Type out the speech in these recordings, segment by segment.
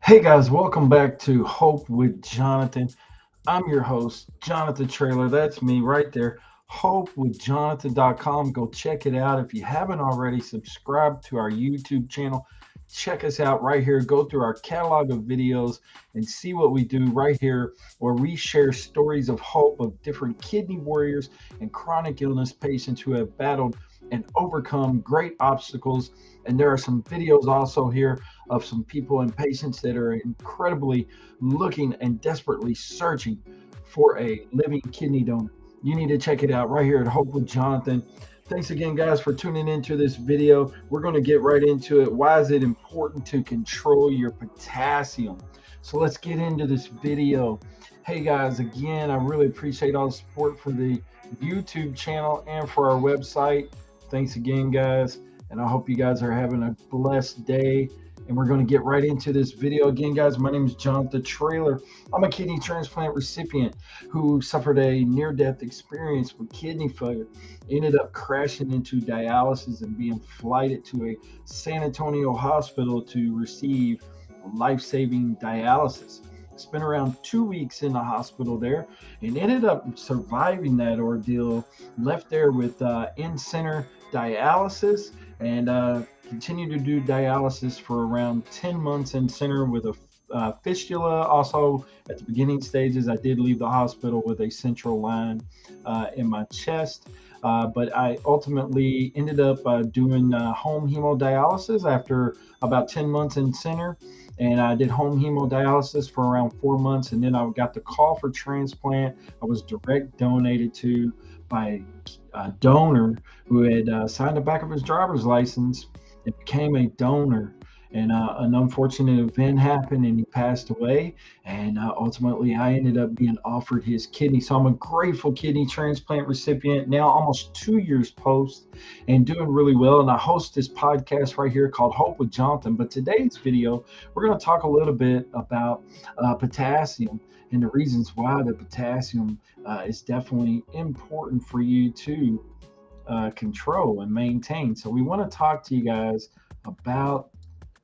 Hey guys, welcome back to Hope with Jonathan. I'm your host, Jonathan Traylor. That's me right there. HopeWithJonathan.com. Go check it out. If you haven't already, subscribe to our YouTube channel. Check us out right here. Go through our catalog of videos and see what we do right here, where we share stories of hope of different kidney warriors and chronic illness patients who have battled and overcome great obstacles. And there are some videos also here of some people and patients that are incredibly looking and desperately searching for a living kidney donor. You need to check it out right here at Hope with Jonathan. Thanks again, guys, for tuning into this video. We're going to get right into it. Why is it important to control your potassium? So let's get into this video. Hey, guys, again, I really appreciate all the support for the YouTube channel and for our website. Thanks again, guys, and I hope you guys are having a blessed day. And we're going to get right into this video. Again, guys, my name is Jonathan Traylor. I'm a kidney transplant recipient who suffered a near-death experience with kidney failure. Ended up crashing into dialysis and being flighted to a San Antonio hospital to receive life-saving dialysis. Spent around 2 weeks in the hospital there and ended up surviving that ordeal. Left there with in-center dialysis and continued to do dialysis for around 10 months in center with a fistula. Also, at the beginning stages, I did leave the hospital with a central line in my chest. But I ultimately ended up doing home hemodialysis after about 10 months in center. And I did home hemodialysis for around 4 months. And then I got the call for transplant. I was direct donated to by a donor who had signed the back of his driver's license and became a donor. And an unfortunate event happened and he passed away. And ultimately, I ended up being offered his kidney. So I'm a grateful kidney transplant recipient now, almost 2 years post, and doing really well. And I host this podcast right here called Hope with Jonathan. But today's video, we're going to talk a little bit about potassium and the reasons why the potassium is definitely important for you to control and maintain. So we want to talk to you guys about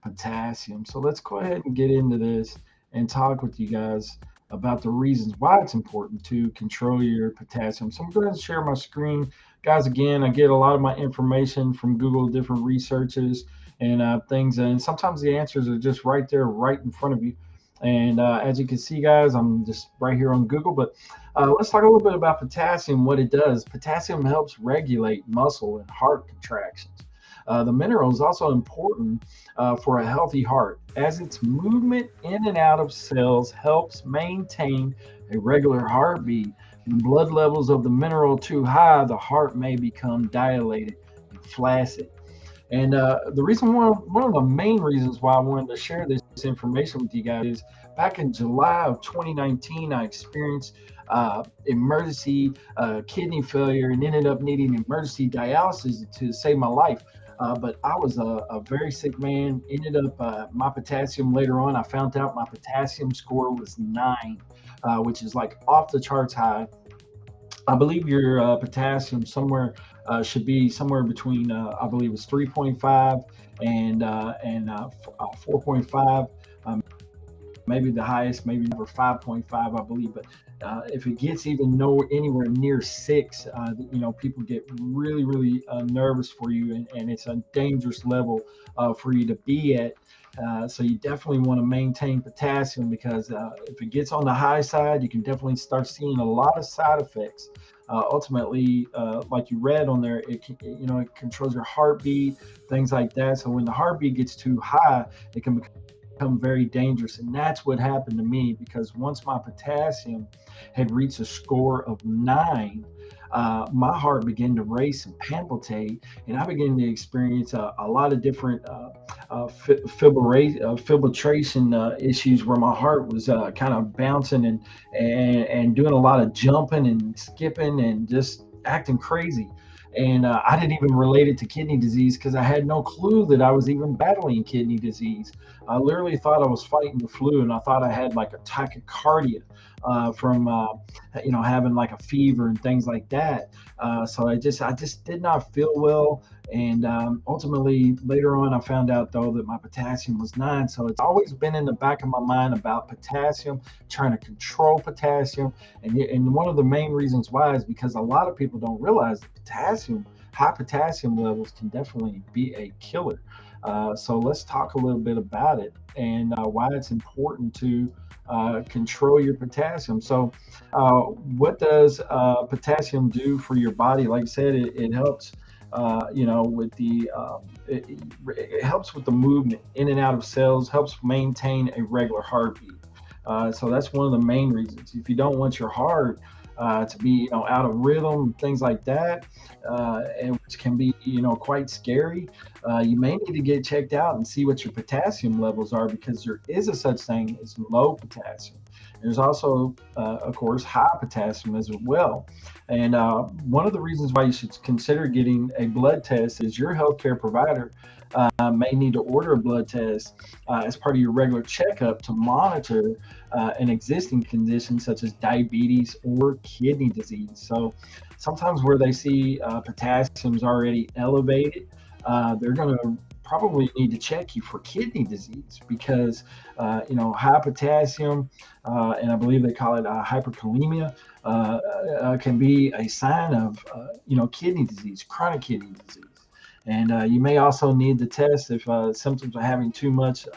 potassium. So let's go ahead and get into this and talk with you guys about the reasons why it's important to control your potassium. So I'm going to share my screen. Guys, again, I get a lot of my information from Google, different researches and things, and sometimes the answers are just right there, right in front of you. And as you can see, guys, I'm just right here on Google, but let's talk a little bit about potassium, what it does. Potassium helps regulate muscle and heart contractions. The mineral is also important for a healthy heart, as its movement in and out of cells helps maintain a regular heartbeat. When blood levels of the mineral too high, the heart may become dilated and flaccid. And the reason, one of the main reasons why I wanted to share this information with you guys is back in July of 2019, I experienced emergency kidney failure and ended up needing emergency dialysis to save my life. But I was a very sick man. Ended up my potassium later on. I found out my potassium score was 9, which is like off the charts high. I believe your potassium somewhere should be somewhere between I believe it's 3.5 and 4.5. Maybe the highest, maybe number 5.5, I believe. But if it gets even anywhere near 6, people get really, really nervous for you, and it's a dangerous level for you to be at. So you definitely want to maintain potassium because if it gets on the high side, you can definitely start seeing a lot of side effects. Ultimately, like you read on there, it controls your heartbeat, things like that. So when the heartbeat gets too high, it can become very dangerous. And that's what happened to me, because once my potassium had reached a score of 9, my heart began to race and palpitate, and I began to experience a lot of different fibrillation issues, where my heart was kind of bouncing and doing a lot of jumping and skipping and just acting crazy. And I didn't even relate it to kidney disease because I had no clue that I was even battling kidney disease. I literally thought I was fighting the flu, and I thought I had like a tachycardia from having like a fever and things like that. So I just did not feel well, And ultimately, later on, I found out though that my potassium was 9. So it's always been in the back of my mind about potassium, trying to control potassium. And one of the main reasons why is because a lot of people don't realize that high potassium levels can definitely be a killer. So let's talk a little bit about it and why it's important to control your potassium. So, what does potassium do for your body? Like I said, it helps. With it helps with the movement in and out of cells, helps maintain a regular heartbeat. So that's one of the main reasons. If you don't want your heart to be, out of rhythm, things like that, and which can be, quite scary, you may need to get checked out and see what your potassium levels are, because there is a such thing as low potassium. There's also, of course, high potassium as well. And one of the reasons why you should consider getting a blood test is your healthcare provider may need to order a blood test as part of your regular checkup to monitor an existing condition such as diabetes or kidney disease. So sometimes where they see potassium's already elevated, they're going to probably need to check you for kidney disease, because high potassium, and I believe they call it hyperkalemia, can be a sign of kidney disease, chronic kidney disease. And you may also need to test if symptoms are having too much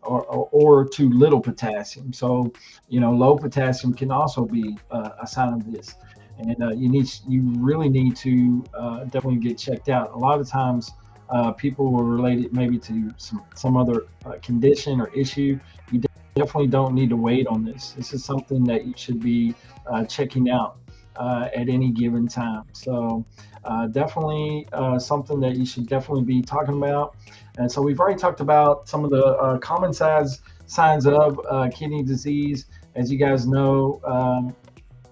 or too little potassium. So low potassium can also be a sign of this. And you really need to definitely get checked out. A lot of times people will relate it maybe to some other condition or issue. You definitely don't need to wait on this. This is something that you should be checking out at any given time. So definitely something that you should definitely be talking about. And so we've already talked about some of the common signs of kidney disease, as you guys know.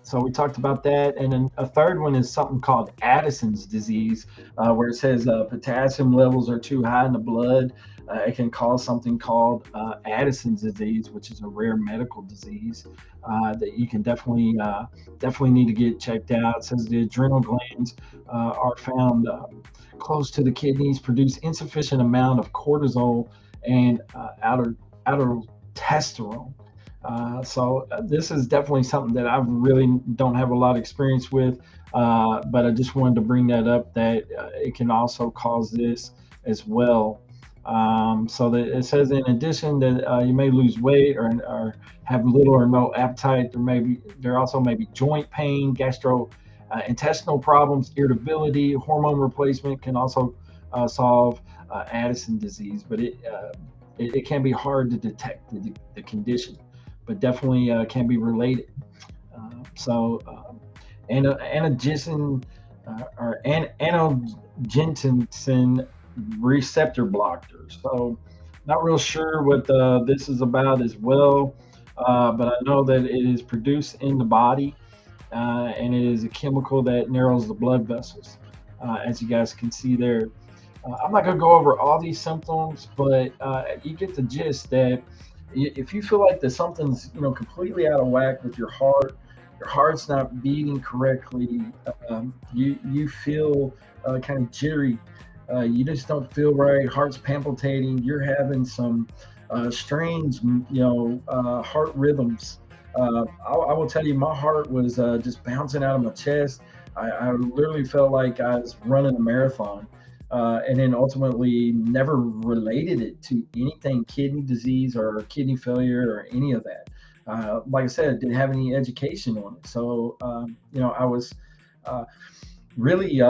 So we talked about that. And then a third one is something called Addison's disease, where it says potassium levels are too high in the blood. It can cause something called Addison's disease, which is a rare medical disease that you can definitely need to get checked out. It says the adrenal glands are found close to the kidneys, produce insufficient amount of cortisol and outer testosterone. So this is definitely something that I really don't have a lot of experience with, but I just wanted to bring that up, that it can also cause this as well. So that it says, in addition, that you may lose weight or have little or no appetite. There also may be joint pain, intestinal problems, irritability. Hormone replacement can also solve Addison disease, but it can be hard to detect the condition, but definitely can be related. Angiotensin or angiotensin receptor blockers. So not real sure what this is about as well, but I know that it is produced in the body, and it is a chemical that narrows the blood vessels, as you guys can see there. I'm not going to go over all these symptoms, but you get the gist that if you feel like that something's completely out of whack with your heart's not beating correctly, you feel kind of jittery, you just don't feel right, heart's palpitating, you're having some strange heart rhythms. I will tell you, my heart was just bouncing out of my chest. I literally felt like I was running a marathon. And then ultimately never related it to anything kidney disease or kidney failure or any of that. Like I said, didn't have any education on it. So, I was really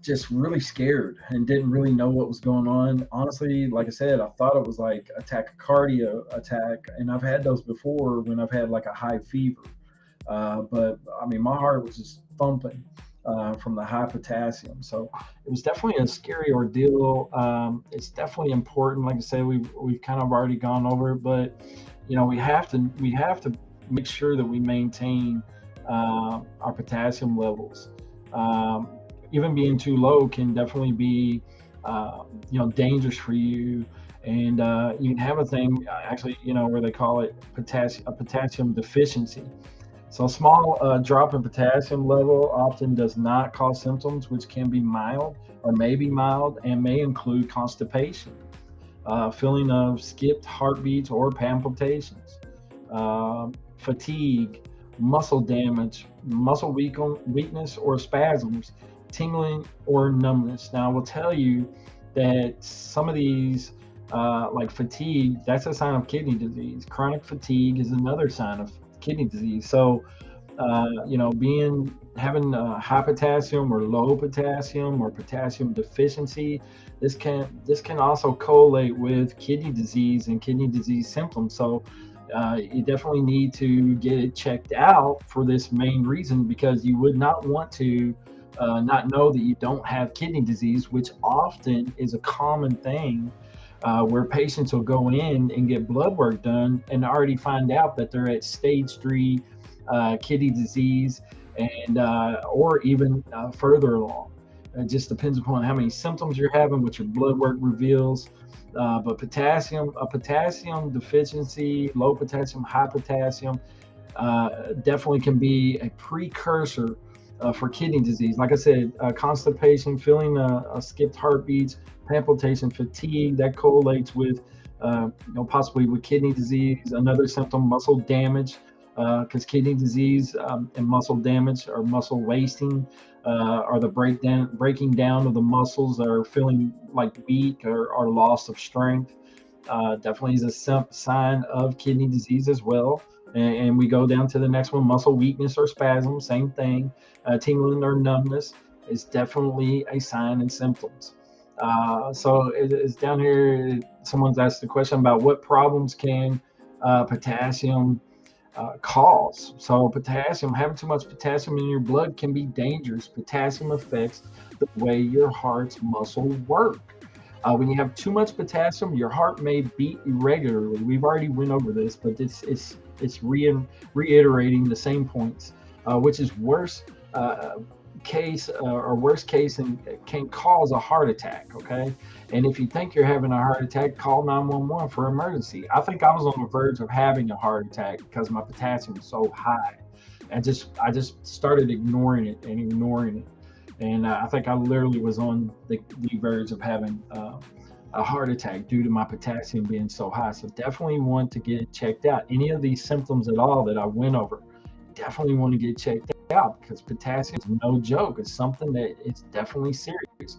just really scared and didn't really know what was going on. Honestly, like I said, I thought it was like a tachycardia attack, and I've had those before when I've had like a high fever. But I mean, my heart was just thumping from the high potassium. So it was definitely a scary ordeal. It's definitely important. Like I said, we've kind of already gone over it, but we have to make sure that we maintain our potassium levels. Even being too low can definitely be dangerous for you. And you can have a thing actually, where they call it potassium deficiency. So small drop in potassium level often does not cause symptoms, which can be mild or may be mild and may include constipation, feeling of skipped heartbeats or palpitations, fatigue, muscle damage, weakness or spasms, tingling or numbness. Now, I will tell you that some of these, like fatigue, that's a sign of kidney disease. Chronic fatigue is another sign of kidney disease. So, having high potassium or low potassium or potassium deficiency, this can also correlate with kidney disease and kidney disease symptoms. So you definitely need to get it checked out for this main reason, because you would not want to not know that you don't have kidney disease, which often is a common thing, where patients will go in and get blood work done and already find out that they're at stage 3 kidney disease, and or even further along. It just depends upon how many symptoms you're having, what your blood work reveals. But potassium deficiency, low potassium, high potassium, definitely can be a precursor for kidney disease. Like I said, constipation, feeling skipped heartbeats, palpitation, fatigue, that correlates with, possibly with kidney disease. Another symptom, muscle damage, because kidney disease and muscle damage or muscle wasting, or the breaking down of the muscles that are feeling like weak or loss of strength. Definitely is a sign of kidney disease as well. And we go down to the next one, muscle weakness or spasm, same thing. Tingling or numbness is definitely a sign and symptoms. So it's down here, someone's asked the question about what problems can potassium cause. So having too much potassium in your blood can be dangerous. Potassium affects the way your heart's muscles work. When you have too much potassium, your heart may beat irregularly. We've already went over this, but it's reiterating the same points, which is worst case and can cause a heart attack. Okay, and if you think you're having a heart attack, call 911 for emergency. I think I was on the verge of having a heart attack because my potassium is so high. I just started ignoring it, and I think I literally was on the verge of having a heart attack due to my potassium being so high. So definitely want to get it checked out. Any of these symptoms at all that I went over, definitely want to get checked out, because potassium is no joke. It's something that it's definitely serious.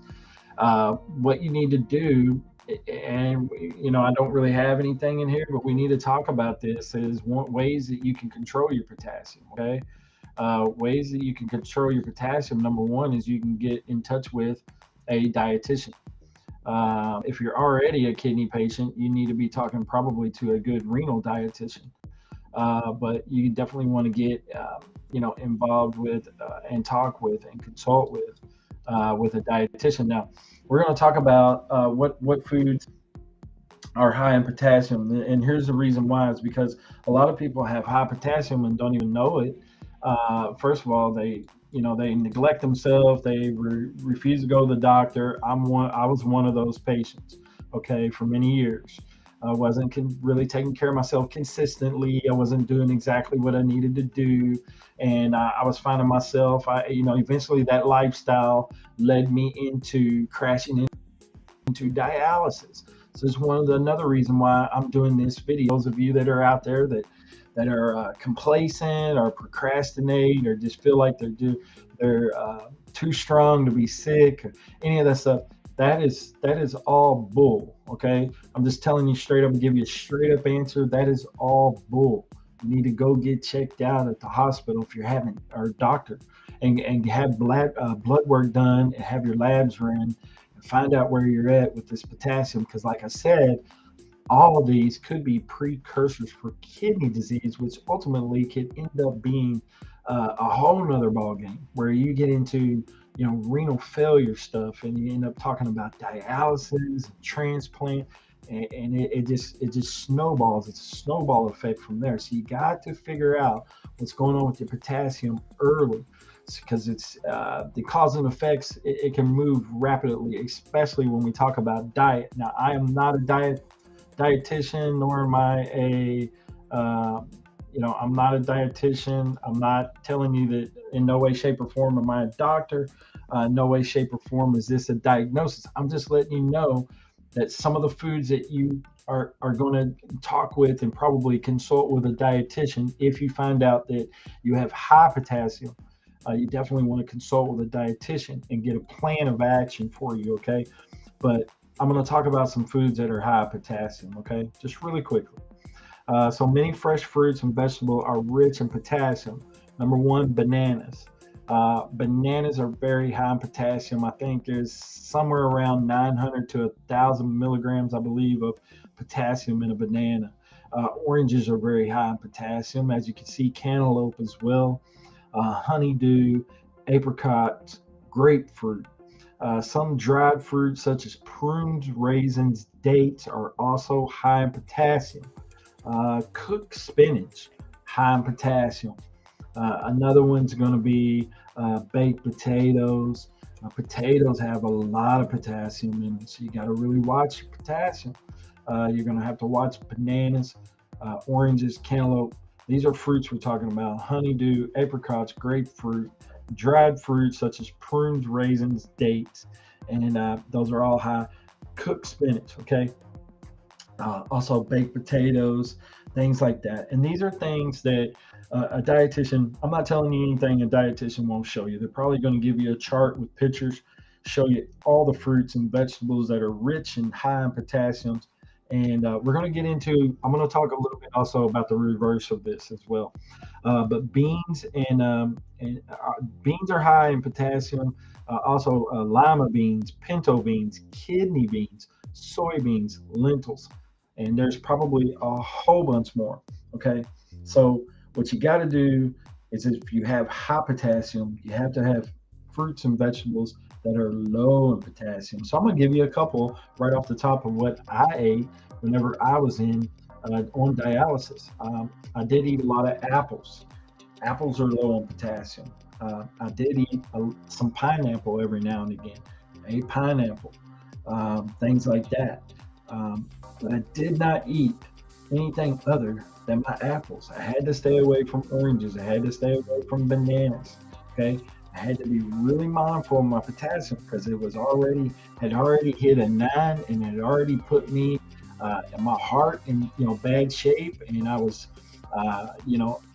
What you need to do, and I don't really have anything in here, but we need to talk about this, is ways that you can control your potassium. Okay, ways that you can control your potassium. Number one is you can get in touch with a dietitian. If you're already a kidney patient, you need to be talking probably to a good renal dietitian. But you definitely want to get involved with and talk with and consult with a dietitian. Now, we're going to talk about what foods are high in potassium, and here's the reason why. Is because a lot of people have high potassium and don't even know it. First of all, they neglect themselves. They refuse to go to the doctor. I was one of those patients. Okay, for many years. I wasn't really taking care of myself consistently. I wasn't doing exactly what I needed to do, and I was finding myself. Eventually that lifestyle led me into crashing into dialysis. So it's another reason why I'm doing this video. Those of you that are out there that are complacent or procrastinate or just feel like they're too strong to be sick, or any of that stuff. That is all bull. Okay, I'm just telling you straight up and give you a straight up answer. That is all bull. You need to go get checked out at the hospital if you're having, or doctor, and have blood work done and have your labs ran and find out where you're at with this potassium. Because like I said, all of these could be precursors for kidney disease, which ultimately could end up being a whole nother ballgame where you get into renal failure stuff, and you end up talking about dialysis and transplant, and it just snowballs. It's a snowball effect from there. So you got to figure out what's going on with your potassium early, because it's the cause and effects. It can move rapidly, especially when we talk about diet. Now, I am not a dietitian, nor am I a I'm not a dietitian. I'm not telling you that in no way, shape, or form am I a doctor. No way, shape, or form is this a diagnosis. I'm just letting you know that some of the foods that you are going to talk with and probably consult with a dietitian if you find out that you have high potassium. You definitely want to consult with a dietitian and get a plan of action for you, okay? But I'm going to talk about some foods that are high potassium, okay? Just really quickly. So many fresh fruits and vegetables are rich in potassium. Number one, bananas. Bananas are very high in potassium. I think there's somewhere around 900 to 1,000 milligrams, I believe, of potassium in a banana. Oranges are very high in potassium. As you can see, cantaloupe as well. Honeydew, apricots, grapefruit. Some dried fruits, such as prunes, raisins, dates, are also high in potassium. Cooked spinach, high in potassium. Another one's going to be baked potatoes. Potatoes have a lot of potassium in them, so you got to really watch your potassium. You're going to have to watch bananas, oranges, cantaloupe. These are fruits we're talking about: honeydew, apricots, grapefruit, dried fruits such as prunes, raisins, dates, and those are all high. Cooked spinach, okay? Also baked potatoes, things like that. And these are things that a dietitian, I'm not telling you anything a dietitian won't show you. They're probably going to give you a chart with pictures, show you all the fruits and vegetables that are rich and high in potassiums. And we're going to get into, I'm going to talk a little bit also about the reverse of this as well. But beans are high in potassium. Also, lima beans, pinto beans, kidney beans, soybeans, lentils, and there's probably a whole bunch more. Okay, so what you got to do is if you have high potassium, you have to have fruits and vegetables that are low in potassium. So I'm gonna give you a couple right off the top of what I ate whenever I was in on dialysis. I did eat a lot of apples. Apples are low in potassium. I did eat some pineapple every now and again. I ate pineapple, things like that. But I did not eat anything other than my apples. I had to stay away from oranges. I had to stay away from bananas. Okay. I had to be really mindful of my potassium because it was already had already hit a 9 and it already put me my heart in bad shape, and I was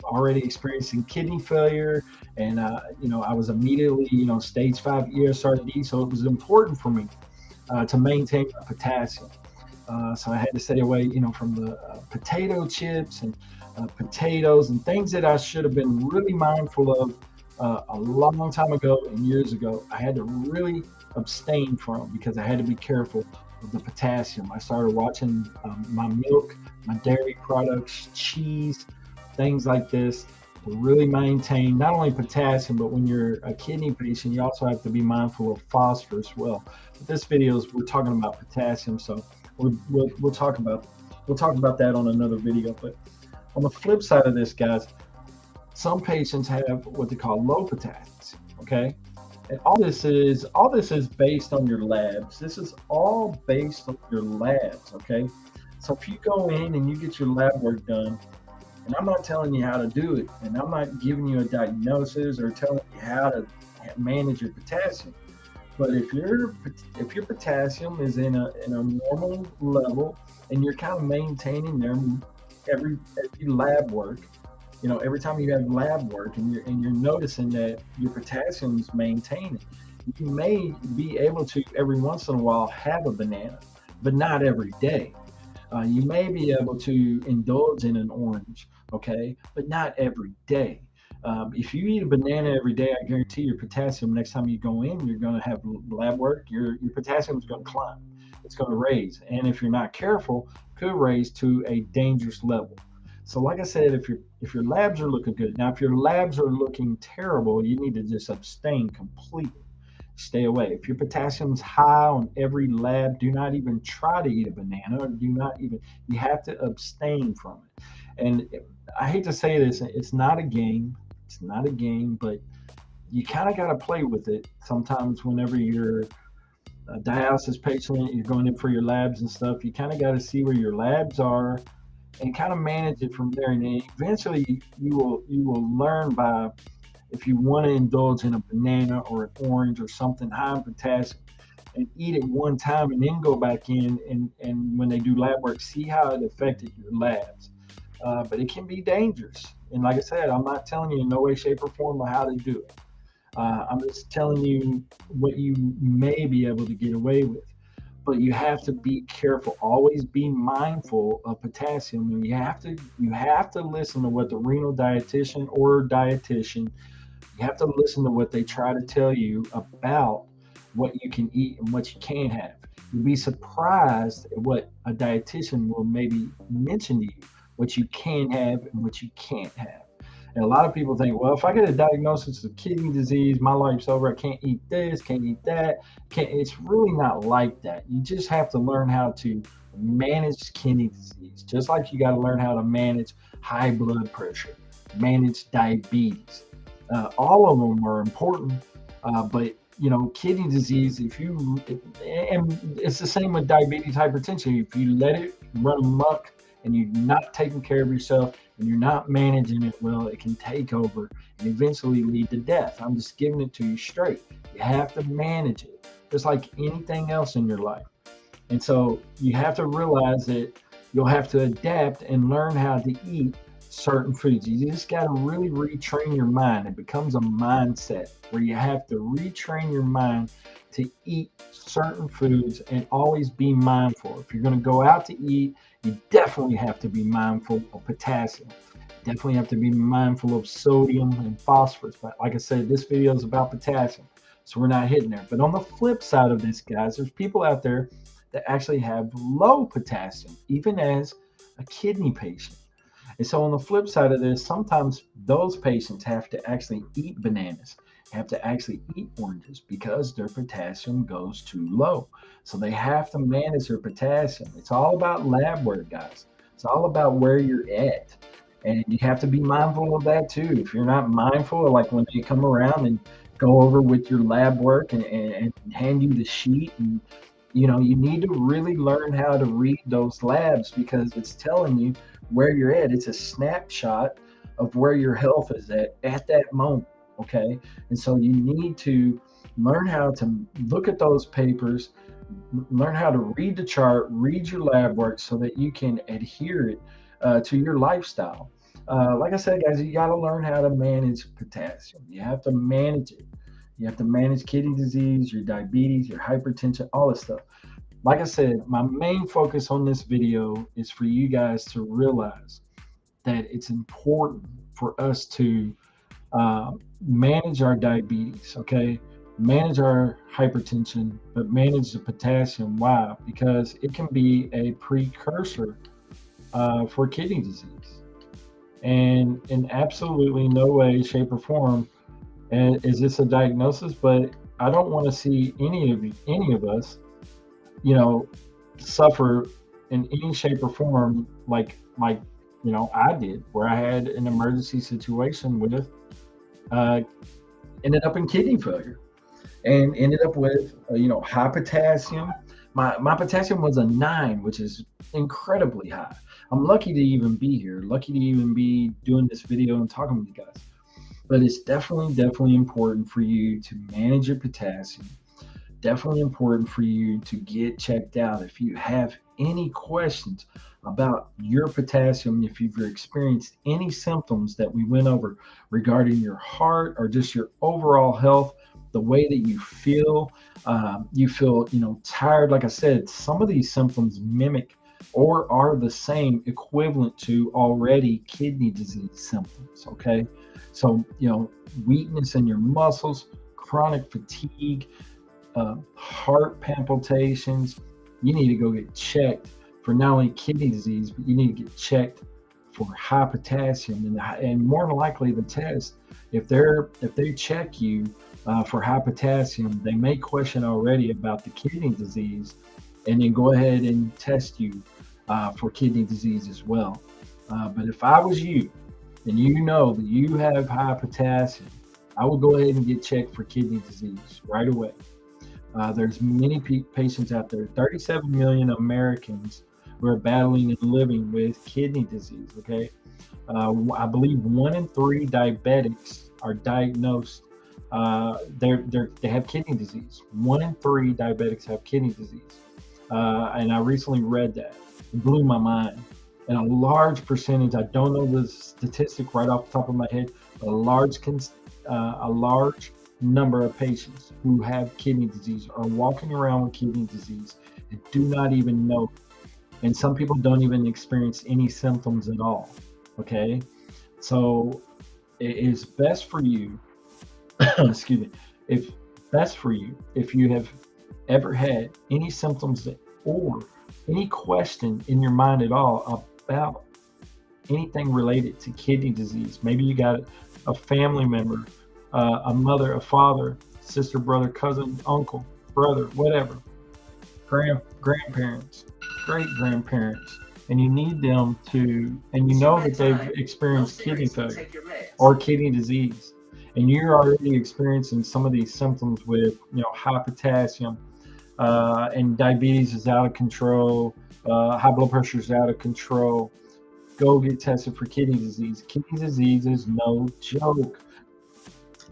already experiencing kidney failure, and I was immediately stage 5 ESRD, so it was important for me to maintain my potassium. So I had to stay away, from the potato chips and potatoes and things that I should have been really mindful of a long time ago and years ago. I had to really abstain from because I had to be careful of the potassium. I started watching my milk, my dairy products, cheese, things like this to really maintain not only potassium, but when you're a kidney patient, you also have to be mindful of phosphorus as well. But this video is we're talking about potassium, so we'll talk about that on another video. But on the flip side of this, guys, some patients have what they call low potassium. Okay, and all this is based on your labs. This is all based on your labs. Okay, so if you go in and you get your lab work done, and I'm not telling you how to do it, and I'm not giving you a diagnosis or telling you how to manage your potassium. But if your potassium is in a normal level and you're kind of maintaining them every lab work, every time you have lab work and you're noticing that your potassium is maintained, you may be able to every once in a while have a banana, but not every day. You may be able to indulge in an orange, okay, but not every day. If you eat a banana every day, I guarantee your potassium next time you go in, you're going to have lab work. Your potassium is going to climb. It's going to raise, and if you're not careful, could raise to a dangerous level. So, like I said, if your labs are looking good, now if your labs are looking terrible, you need to just abstain completely. Stay away. If your potassium's high on every lab, do not even try to eat a banana, or do not even. You have to abstain from it. And I hate to say this, it's not a game. It's not a game, but you kind of got to play with it sometimes whenever you're a dialysis patient, you're going in for your labs and stuff. You kind of got to see where your labs are and kind of manage it from there. And then eventually you will learn by, if you want to indulge in a banana or an orange or something high in potassium, and eat it one time and then go back in, and when they do lab work, see how it affected your labs. But it can be dangerous. And like I said, I'm not telling you in no way, shape, or form of how to do it. I'm just telling you what you may be able to get away with. But you have to be careful. Always be mindful of potassium, and you have to listen to what the renal dietitian or dietitian. You have to listen to what they try to tell you about what you can eat and what you can't have. You'll be surprised at what a dietitian will maybe mention to you, what you can have and what you can't have. And a lot of people think, well, if I get a diagnosis of kidney disease, my life's over. I can't eat this, can't eat that. Can't. It's really not like that. You just have to learn how to manage kidney disease, just like you got to learn how to manage high blood pressure, manage diabetes. All of them are important, but kidney disease, if you, and it's the same with diabetes, hypertension. If you let it run amok and you're not taking care of yourself and you're not managing it well, it can take over and eventually lead to death. I'm just giving it to you straight. You have to manage it, just like anything else in your life. And so you have to realize that you'll have to adapt and learn how to eat certain foods. You just got to really retrain your mind. It becomes a mindset where you have to retrain your mind to eat certain foods and always be mindful. If you're going to go out to eat, you definitely have to be mindful of potassium. Definitely have to be mindful of sodium and phosphorus. But like I said, this video is about potassium, so we're not hitting there. But on the flip side of this, guys, there's people out there that actually have low potassium, even as a kidney patient. And so on the flip side of this, sometimes those patients have to actually eat bananas, have to actually eat oranges because their potassium goes too low. So they have to manage their potassium. It's all about lab work, guys. It's all about where you're at. And you have to be mindful of that too. If you're not mindful, like when they come around and go over with your lab work and hand you the sheet, and you need to really learn how to read those labs because it's telling you where you're at. It's a snapshot of where your health is at that moment. Okay. And so you need to learn how to look at those papers, learn how to read the chart, read your lab work so that you can adhere it to your lifestyle. Like I said, guys, you got to learn how to manage potassium. You have to manage it. You have to manage kidney disease, your diabetes, your hypertension, all this stuff. Like I said, my main focus on this video is for you guys to realize that it's important for us to manage our diabetes, okay? Manage our hypertension, but manage the potassium. Why? Because it can be a precursor for kidney disease. And in absolutely no way, shape, or form is this a diagnosis, but I don't want to see any of us suffer in any shape or form like I did, where I had an emergency situation with ended up in kidney failure and ended up with high potassium. My potassium was a 9, which is incredibly high. I'm lucky to even be here, lucky to even be doing this video and talking with you guys. But it's definitely important for you to manage your potassium. Definitely important for you to get checked out. If you have any questions about your potassium, if you've experienced any symptoms that we went over regarding your heart or just your overall health, the way that you feel tired. Like I said, some of these symptoms mimic or are the same equivalent to already kidney disease symptoms. Okay. So, weakness in your muscles, chronic fatigue, heart palpitations, you need to go get checked for not only kidney disease, but you need to get checked for high potassium. And more than likely the test, if they check you for high potassium, they may question already about the kidney disease and then go ahead and test you for kidney disease as well. But if I was you, and you know that you have high potassium, I would go ahead and get checked for kidney disease right away. There's many patients out there. 37 million Americans who are battling and living with kidney disease. Okay, I believe 1 in 3 diabetics are diagnosed. They have kidney disease. 1 in 3 diabetics have kidney disease, and I recently read that. It blew my mind. And a large percentage, I don't know the statistic right off the top of my head, but a large number of patients who have kidney disease are walking around with kidney disease and do not even know. And some people don't even experience any symptoms at all. Okay, so it is best for you, excuse me, if best for you if you have ever had any symptoms or any question in your mind at all about anything related to kidney disease. Maybe you got a family member, a mother, a father, sister, brother, cousin, uncle, brother, whatever, grandparents, great grandparents, and you need them to, and you know that they've experienced kidney failure or kidney disease, and you're already experiencing some of these symptoms with, high potassium, and diabetes is out of control, high blood pressure is out of control. Go get tested for kidney disease. Kidney disease is no joke.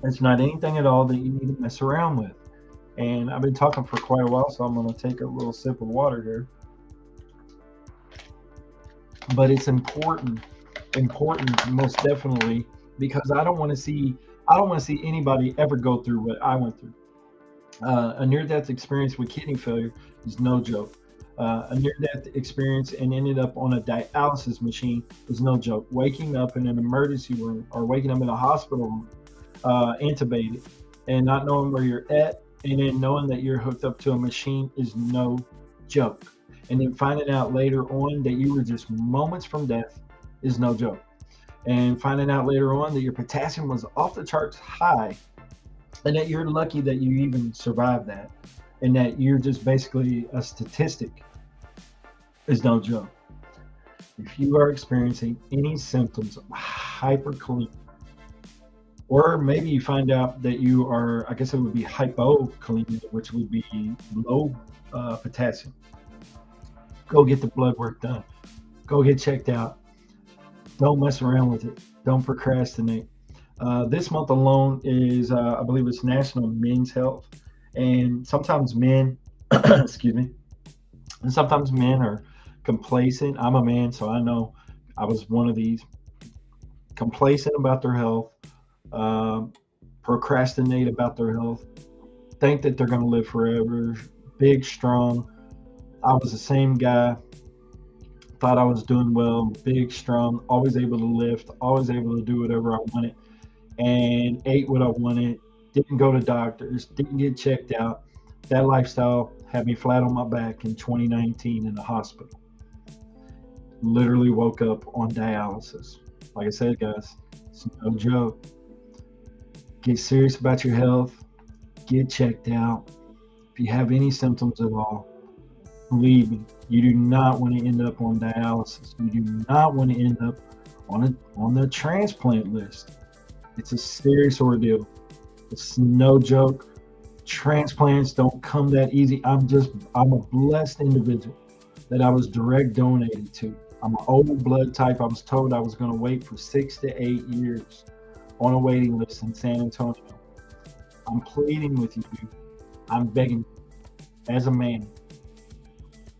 It's not anything at all that you need to mess around with. And I've been talking for quite a while, so I'm going to take a little sip of water here. But it's important, most definitely, because I don't want to see anybody ever go through what I went through. A near-death experience with kidney failure is no joke. A near-death experience and ended up on a dialysis machine is no joke. Waking up in an emergency room or waking up in a hospital room, intubated, and not knowing where you're at, and then knowing that you're hooked up to a machine is no joke. And then finding out later on that you were just moments from death is no joke. And finding out later on that your potassium was off the charts high, and that you're lucky that you even survived that, and that you're just basically a statistic is no joke. If you are experiencing any symptoms of hyperkalemia, or maybe you find out that you are, I guess it would be hypokalemia, which would be low potassium, go get the blood work done. Go get checked out. Don't mess around with it. Don't procrastinate. This month alone is, I believe it's National Men's Health. And sometimes men, excuse me, and sometimes men are complacent. I'm a man, so I know I was one of these. Complacent about their health, procrastinate about their health, think that they're going to live forever, big, strong. I was the same guy, thought I was doing well, big, strong, always able to lift, always able to do whatever I wanted, and ate what I wanted, didn't go to doctors, didn't get checked out. That lifestyle had me flat on my back in 2019 in the hospital. Literally woke up on dialysis. Like I said, guys, it's no joke. Get serious about your health. Get checked out. If you have any symptoms at all, believe me, you do not want to end up on dialysis. You do not want to end up on the transplant list. It's a serious ordeal. It's no joke. Transplants don't come that easy. I'm a blessed individual that I was direct donated to. I'm an old blood type. I was told I was going to wait for 6 to 8 years on a waiting list in San Antonio. I'm pleading with you. I'm begging you, as a man,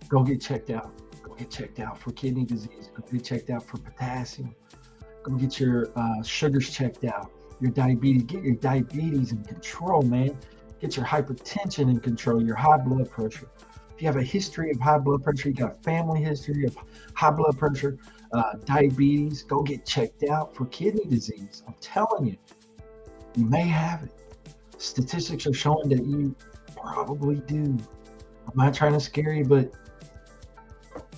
go get checked out. Go get checked out for kidney disease. Go get checked out for potassium. Go get your sugars checked out. Your diabetes. Get your diabetes in control, man. Get your hypertension in control. Your high blood pressure. If you have a history of high blood pressure, you got a family history of high blood pressure, diabetes, go get checked out for kidney disease. I'm telling you, you may have it. Statistics are showing that you probably do. I'm not trying to scare you, but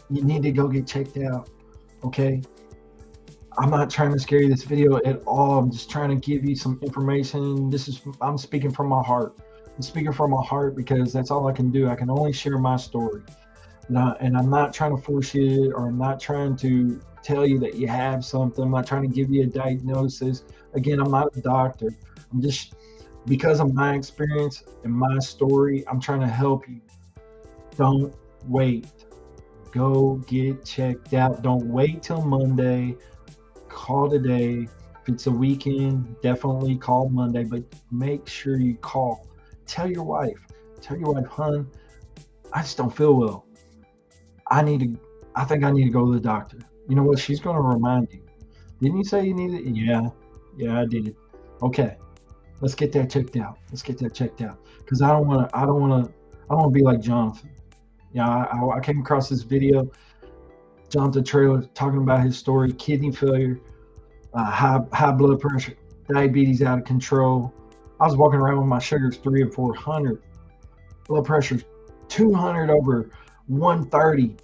you need to go get checked out, okay? I'm not trying to scare you this video at all. I'm just trying to give you some information. I'm speaking from my heart. I'm speaking from my heart because that's all I can do. I can only share my story. And I'm not trying to force you, or I'm not trying to tell you that you have something. I'm not trying to give you a diagnosis. Again, I'm not a doctor. I'm just, because of my experience and my story, I'm trying to help you. Don't wait. Go get checked out. Don't wait till Monday. Call today. If it's a weekend, definitely call Monday, but make sure you call. Tell your wife. Tell your wife, hun, I just don't feel well. I need to, I think I need to go to the doctor. You know what? She's going to remind you. Didn't you say you needed it? Yeah. Yeah, I did. Okay. Let's get that checked out. Let's get that checked out. Because I don't want to be like Jonathan. Yeah, I came across this video, Jonathan Traylor talking about his story, kidney failure, high blood pressure, diabetes out of control. I was walking around with my sugars 300 and 400, blood pressure's 200 over 130.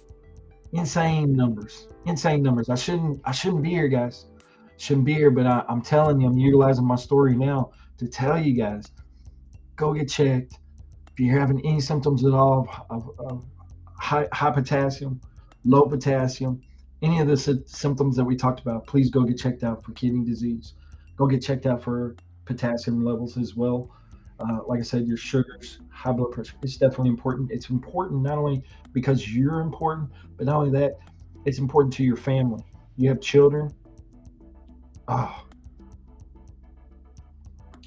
Insane numbers. Insane numbers. I shouldn't be here, guys. Shouldn't be here, but I'm telling you, I'm utilizing my story now to tell you guys, go get checked. If you're having any symptoms at all of high potassium, low potassium, any of the symptoms that we talked about, please go get checked out for kidney disease. Go get checked out for potassium levels as well. Like I said, your sugars, high blood pressure. It's definitely important. It's important not only because you're important, but not only that, it's important to your family. You have children. Oh,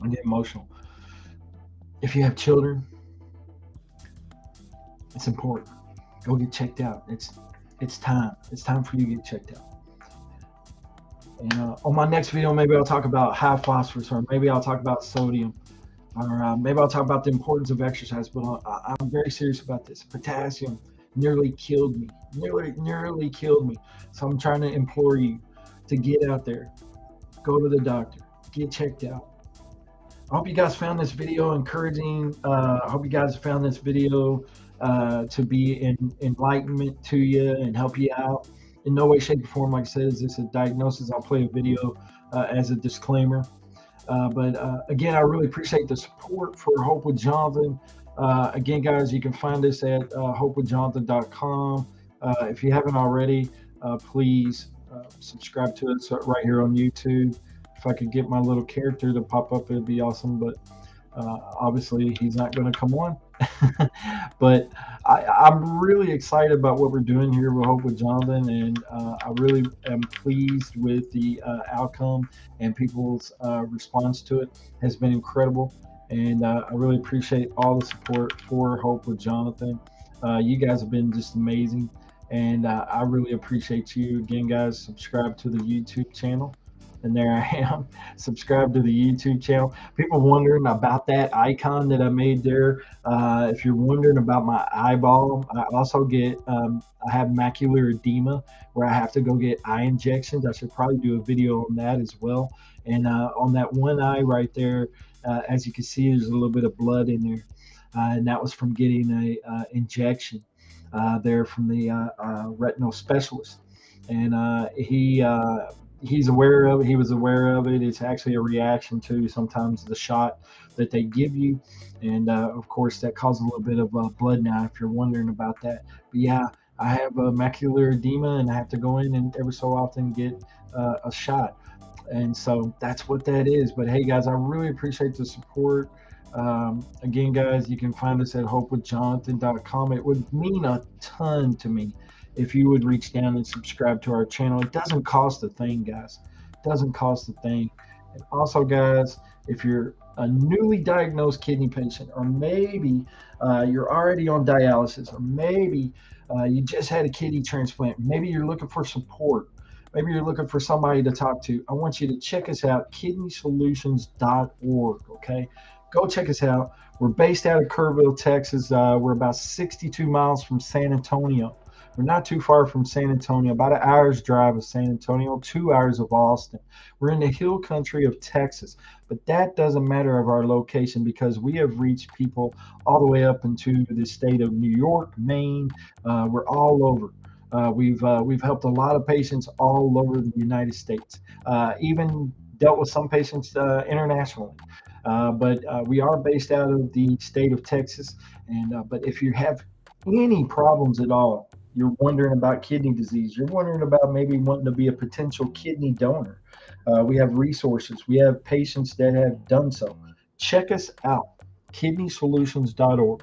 I get emotional. If you have children, it's important. Go get checked out. It's time. It's time for you to get checked out. And on my next video, maybe I'll talk about high phosphorus, or maybe I'll talk about sodium, or maybe I'll talk about the importance of exercise. But I'm very serious about this. Potassium nearly killed me. Nearly killed me. So I'm trying to implore you to get out there, go to the doctor, get checked out. I hope you guys found this video encouraging. I hope you guys found this video to be enlightenment to you and help you out. In no way, shape, or form, like I said, is this a diagnosis. I'll play a video as a disclaimer. But again, I really appreciate the support for Hope with Jonathan. Again, guys, you can find us at hopewithjonathan.com. If you haven't already, please subscribe to us right here on YouTube. If I could get my little character to pop up, it'd be awesome. But obviously, he's not going to come on. But I'm really excited about what we're doing here with Hope with Jonathan, and I really am pleased with the outcome, and people's response to it has been incredible. And I really appreciate all the support for Hope with Jonathan. You guys have been just amazing, and I really appreciate you. Again, guys, subscribe to the YouTube channel. And there I am. Subscribe to the YouTube channel. People wondering about that icon that I made there. If you're wondering about my eyeball, I also get, I have macular edema where I have to go get eye injections. I should probably do a video on that as well. And on that one eye right there, as you can see, there's a little bit of blood in there. And that was from getting a injection there from the retinal specialist. And he's aware of it. He was aware of it. It's actually a reaction to sometimes the shot that they give you. And of course, that causes a little bit of blood now, if you're wondering about that. But yeah, I have macular edema, and I have to go in and every so often get a shot. And so that's what that is. But hey, guys, I really appreciate the support. Again, guys, you can find us at hopewithjonathan.com. It would mean a ton to me if you would reach down and subscribe to our channel. It doesn't cost a thing, guys. It doesn't cost a thing. And also, guys, if you're a newly diagnosed kidney patient, or maybe you're already on dialysis, or maybe you just had a kidney transplant, maybe you're looking for support, maybe you're looking for somebody to talk to, I want you to check us out, kidneysolutions.org, okay? Go check us out. We're based out of Kerrville, Texas. We're about 62 miles from San Antonio. We're not too far from San Antonio, about an hour's drive of San Antonio, 2 hours of Austin. We're in the hill country of Texas, but that doesn't matter of our location, because we have reached people all the way up into the state of New York, Maine. We're all over. We've helped a lot of patients all over the United States, even dealt with some patients internationally. But we are based out of the state of Texas. And but if you have any problems at all, you're wondering about kidney disease, you're wondering about maybe wanting to be a potential kidney donor, we have resources. We have patients that have done so. Check us out, kidneysolutions.org.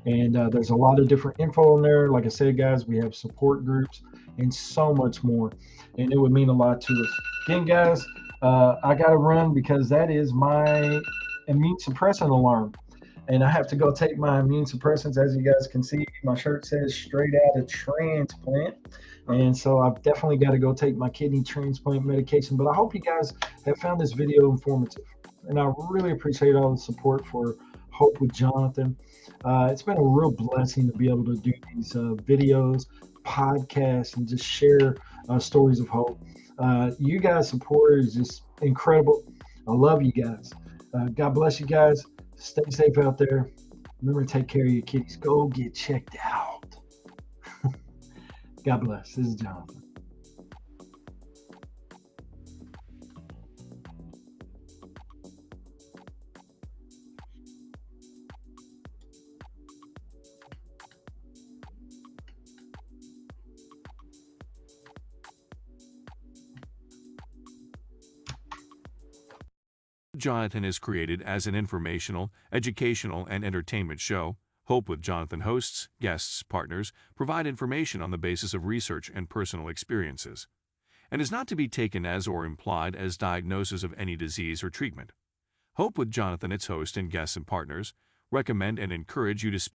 And there's a lot of different info on there. Like I said, guys, we have support groups and so much more. And it would mean a lot to us. Again, guys, I got to run because that is my immune suppressant alarm. And I have to go take my immune suppressants. As you guys can see, my shirt says straight out of transplant. And so I've definitely got to go take my kidney transplant medication. But I hope you guys have found this video informative. And I really appreciate all the support for Hope with Jonathan. It's been a real blessing to be able to do these videos, podcasts, and just share stories of hope. You guys' support is just incredible. I love you guys. God bless you guys. Stay safe out there. Remember to take care of your kitties. Go get checked out. God bless. This is Jonathan. Jonathan is created as an informational, educational, and entertainment show. Hope with Jonathan hosts, guests, partners provide information on the basis of research and personal experiences, and is not to be taken as or implied as diagnosis of any disease or treatment. Hope with Jonathan, its host and guests and partners, recommend and encourage you to